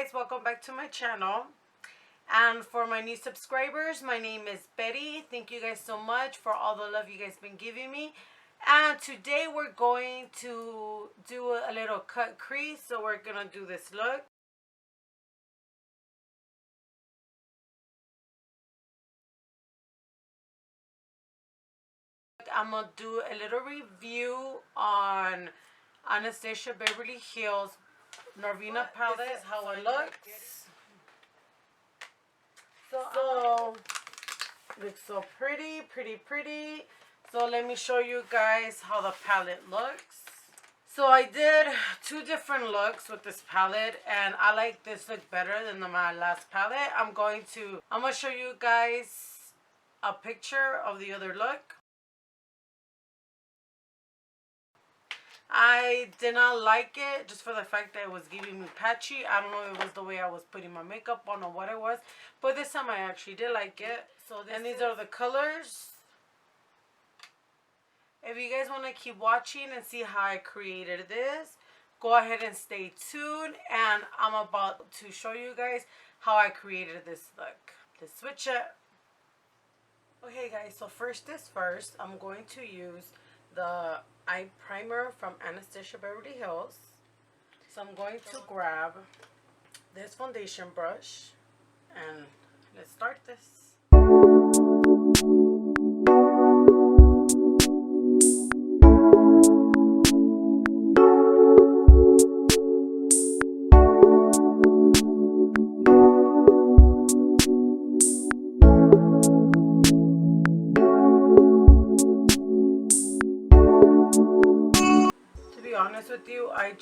guys, welcome back to my channel. And for my new subscribers, my name is Betty. Thank you guys so much for all the love you guys been giving me. And today we're going to do a little cut crease. So we're gonna do this look. I'm gonna do a little review on Anastasia Beverly Hills Norvina palette. This is how it looks. So looks so pretty. So let me show you guys how the palette looks. So I did two different looks with this palette, and I like this look better than my last palette. I'm gonna show you guys a picture of the other look. I did not like it just for the fact that it was giving me patchy. I don't know if it was the way I was putting my makeup on or what it was, but this time I actually did like it. So these are the colors. If you guys want to keep watching and see how I created this, go ahead and stay tuned, and I'm about to show you guys how I created this look. Let's switch it. Okay guys, so first, I'm going to use the eye primer from Anastasia Beverly Hills. So I'm going to grab this foundation brush and let's start this. Honest with you, I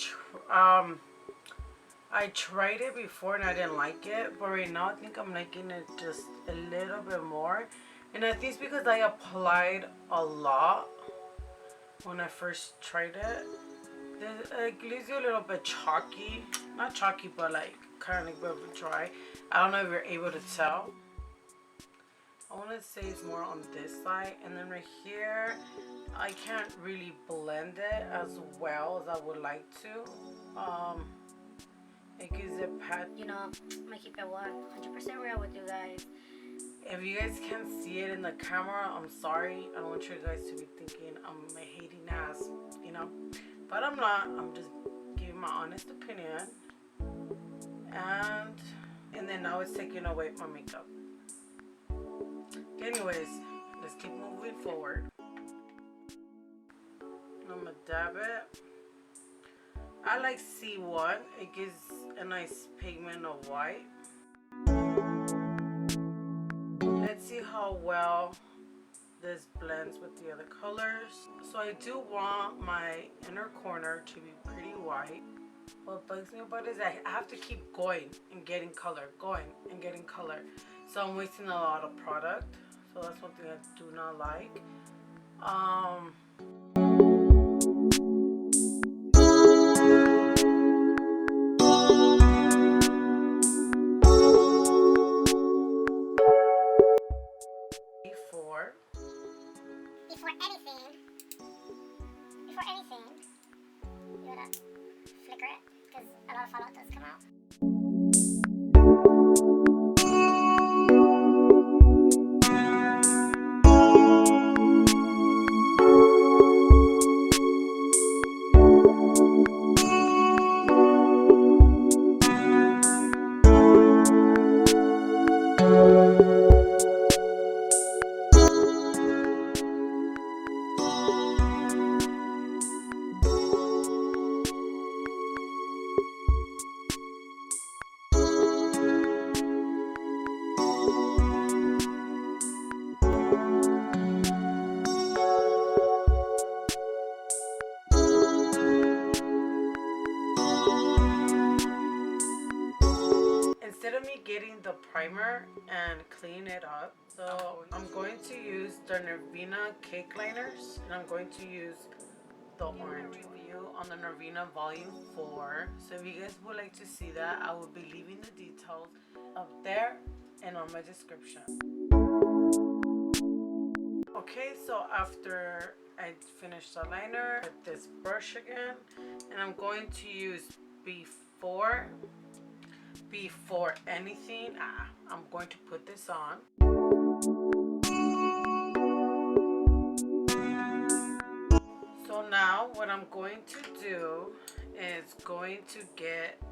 tried it before and I didn't like it, but right now I think I'm liking it just a little bit more, and I think it's because I applied a lot when I first tried it. It leaves you a little bit chalky, not chalky, but like kind of like a bit dry. I don't know if you're able to tell. I want to say it's more on this side, and then right here I can't really blend it as well as I would like to. It gives it pat. You know, I'm gonna keep it 100% real with you guys. If you guys can't see it in the camera, I'm sorry. I don't want you guys to be thinking I'm a hating ass, you know. But I'm not. I'm just giving my honest opinion. And then now it's taking away my makeup. Anyways, let's keep moving forward. I'm gonna dab it. I like C1. It gives a nice pigment of white. Let's see how well this blends with the other colors. So I do want my inner corner to be pretty white. What bugs me about it is I have to keep going and getting color, so I'm wasting a lot of product. So that's one thing I do not like. Before anything, you gotta flicker it because a lot of fallout does come out. Instead of me getting the primer and clean it up, so I'm going to use the Norvina cake liners, and I'm going to use the orange review on the Norvina Vol.4. So if you guys would like to see that, I will be leaving the details up there and on my description. Okay, so after I finish the liner with this brush again, and I'm going to use before before anything, I'm going to put this on. So now what I'm going to do is going to get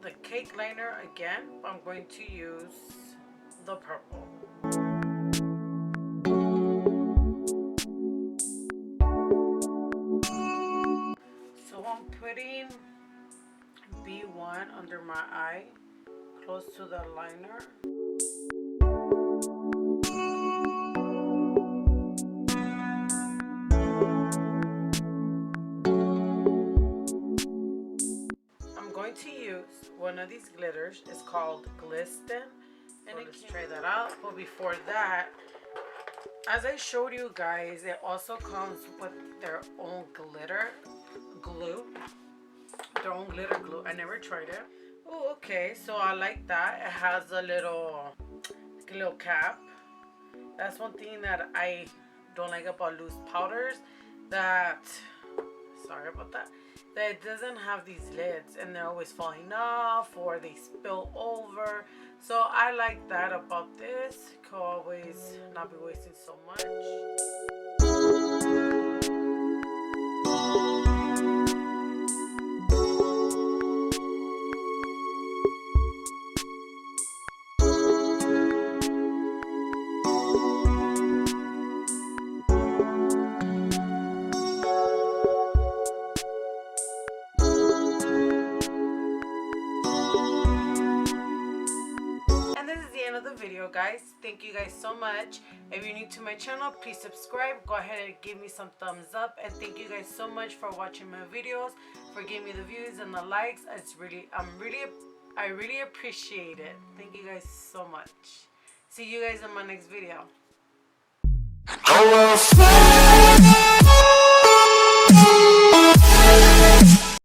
the cake liner again. I'm going to use the purple. So I'm putting B1 under my eye, close to the liner. I'm going to use one of these glitters. It's called Glisten. And let's try that out. But before that, as I showed you guys, it also comes with their own glitter glue. Their own glitter glue. I never tried it. Oh, okay. So I like that. It has a little cap. That's one thing that I don't like about loose powders. Sorry about that. That it doesn't have these lids and they're always falling off or they spill over. So I like that about this. Could always not be wasting so much. Of the video, guys. Thank you guys so much. If you're new to my channel, please subscribe. Go ahead and give me some thumbs up, and thank you guys so much for watching my videos, for giving me the views and the likes. I really appreciate it. Thank you guys so much. See you guys in my next video.